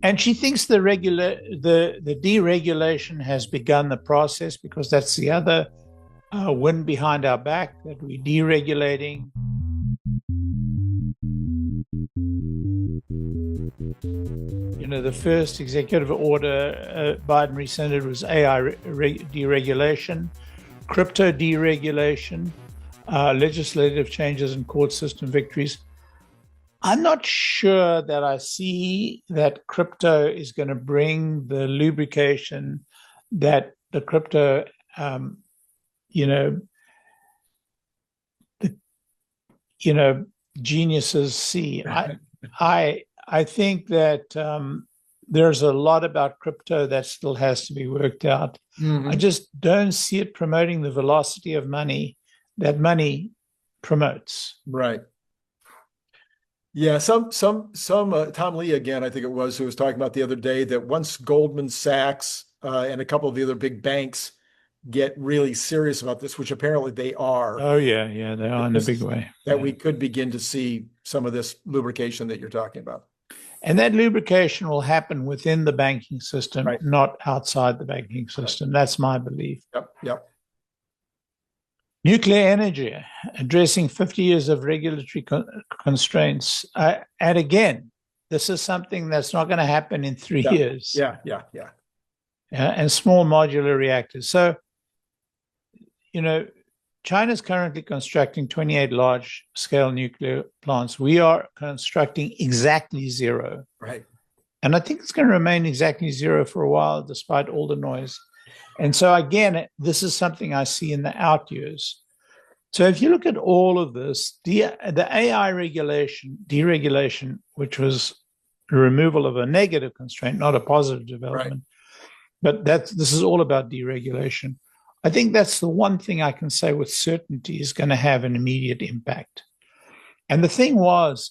And she thinks the deregulation has begun the process, because that's the other wind behind our back, that we're deregulating. You know, the first executive order Biden rescinded was AI deregulation, crypto deregulation, legislative changes and court system victories. I'm not sure that I see that crypto is going to bring the lubrication that the crypto, geniuses see. I think that there's a lot about crypto that still has to be worked out. Mm-hmm. I just don't see it promoting the velocity of money that money promotes. Right. Yeah, some Tom Lee again, I think it was, who was talking about the other day that once Goldman Sachs and a couple of the other big banks get really serious about this, which apparently they are. Oh yeah, they are in a big way. That we could begin to see some of this lubrication that you're talking about. And that lubrication will happen within the banking system, right, not outside the banking system. That's my belief. Yep. Nuclear energy, addressing 50 years of regulatory constraints. And again, this is something that's not going to happen in 3 years. Yeah. And small modular reactors. So, China's currently constructing 28 large-scale nuclear plants. We are constructing exactly 0. Right. And I think it's going to remain exactly 0 for a while, despite all the noise. And so, again, this is something I see in the out years. So if you look at all of this, the AI deregulation, which was the removal of a negative constraint, not a positive development, but this is all about deregulation. I think that's the one thing I can say with certainty is going to have an immediate impact. And the thing was,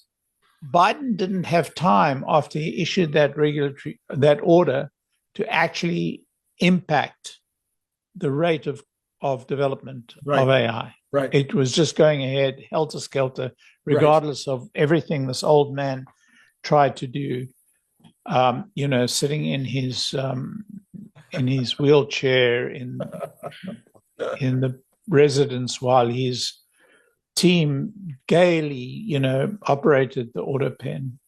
Biden didn't have time after he issued that order to actually impact the rate of development of AI. Right. It was just going ahead, helter-skelter, regardless of everything this old man tried to do, sitting in his wheelchair in the residence while his team gaily, operated the auto pen.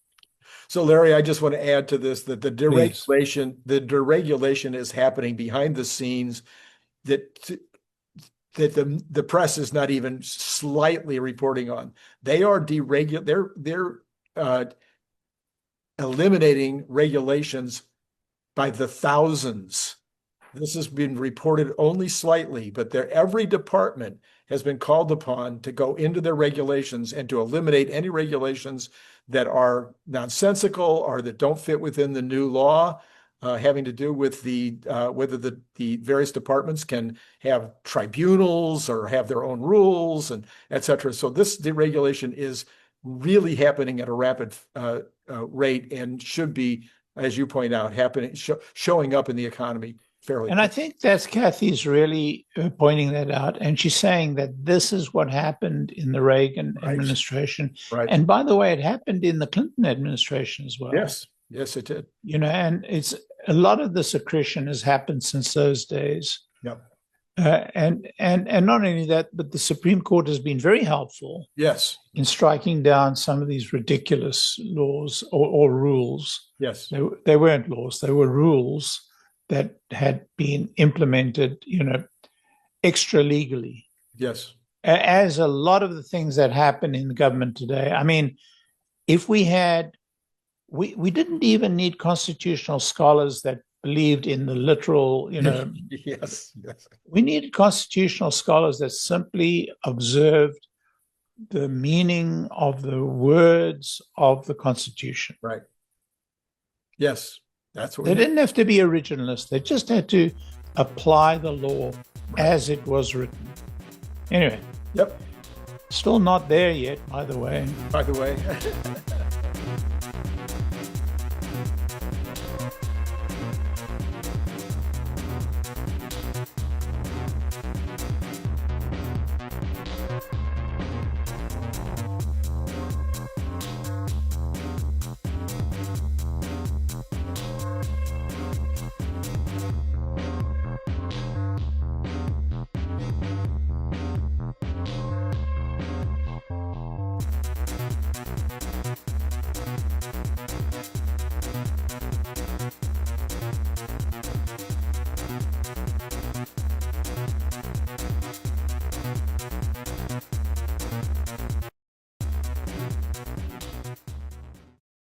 So, Larry, I just want to add to this that the deregulation is happening behind the scenes that the press is not even slightly reporting on. They are they're eliminating regulations by the thousands. This has been reported only slightly, but every department has been called upon to go into their regulations and to eliminate any regulations that are nonsensical or that don't fit within the new law, having to do with whether the various departments can have tribunals or have their own rules and et cetera. So this deregulation is really happening at a rapid rate and should be, as you point out, showing up in the economy fairly. And I think that's Kathy's really pointing that out. And she's saying that this is what happened in the Reagan administration. Right. And by the way, it happened in the Clinton administration as well. Yes, it did. And it's a lot of this accretion has happened since those days. Yep. And not only that, but the Supreme Court has been very helpful. Yes. In striking down some of these ridiculous laws or rules. Yes. They weren't laws, they were rules that had been implemented, extra legally. Yes. As a lot of the things that happen in the government today. I mean, if we didn't even need constitutional scholars that believed in the literal, Yes. We needed constitutional scholars that simply observed the meaning of the words of the Constitution. Right. Yes. That's what they didn't have to be originalists. They just had to apply the law as it was written. Anyway. Yep. Still not there yet, by the way.